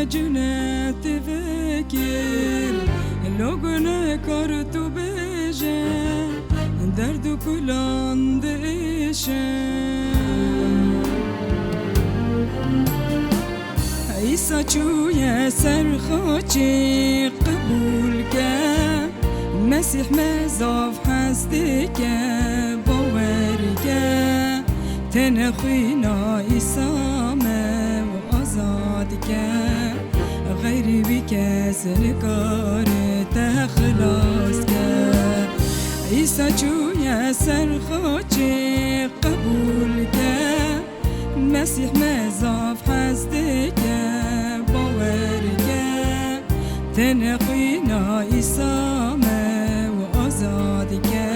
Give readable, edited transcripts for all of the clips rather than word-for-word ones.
جنت فکر لوگن کار تو بجه درد و کلان دشه عیسی چوی سرخوچی قبول که مسیح مزاف هستی که باور که تنخوینا عیسامه و آزاد که غیری بی کس نکار تخلاص که عیسی چوی سرخوچی قبول که مسیح مزاف هستی که باور که تنخوینا عیسامه و آزاد که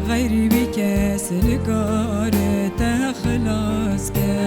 غیری بی کس نکار تخلاص که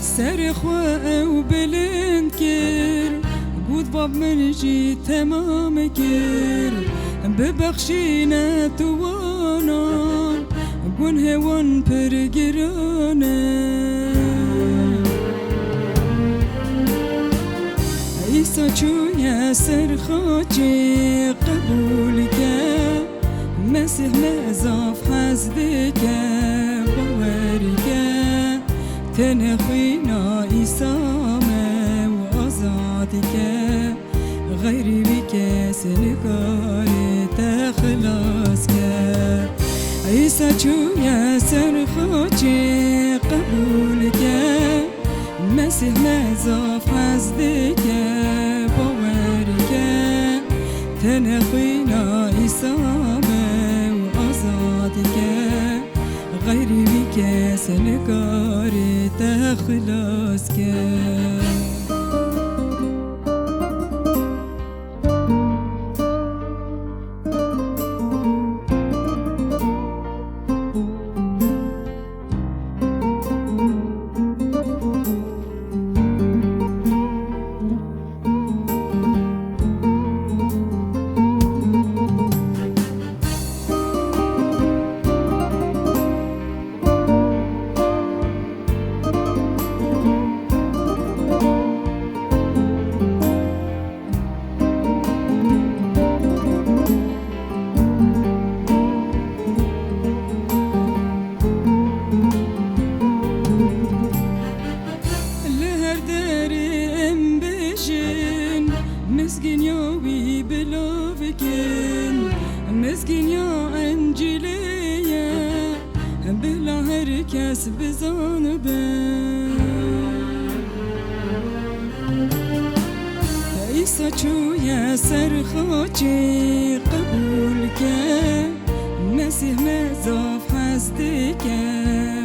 سرخواه و بلند کر بود باب من جی تمام کر ببخشینه توانان گنه وان پرگرانه عیسی چوی سرخوچی قبول که مسیح مزاف هستی که باور که تنخوینا عیسامه و آزادی که غیری بی کس نکار تخلاص که عیسی چوی سرخوچی قبول که مسیح مزاف هستی که باور که تنخوینا عیسامه و آزادی که غیری بی کس نکار تخلاص که مسكين يوي بلا فكين مسكين يا انجليا بلا هركس بزانبه عيسى چويا سرخوچي قبول که مسيح مزاف هستی که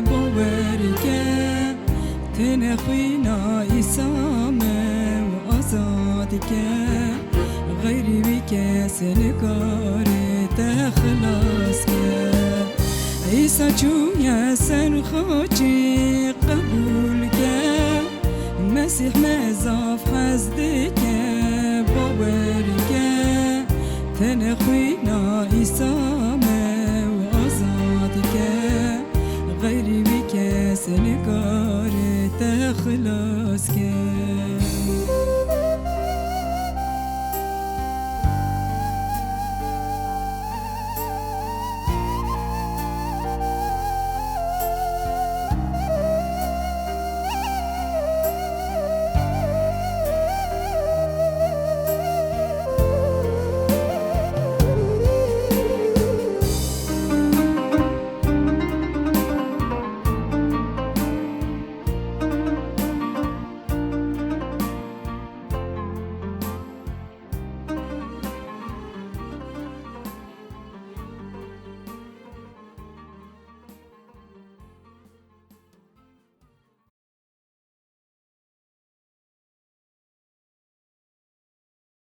باور که تنخوينا عيسامه و آزاد که غیری بی کس نکار تخلاص که عیسی چوی سرخوچی قبول که مسیح مزاف هستی که باور که تنخوینا عیسامه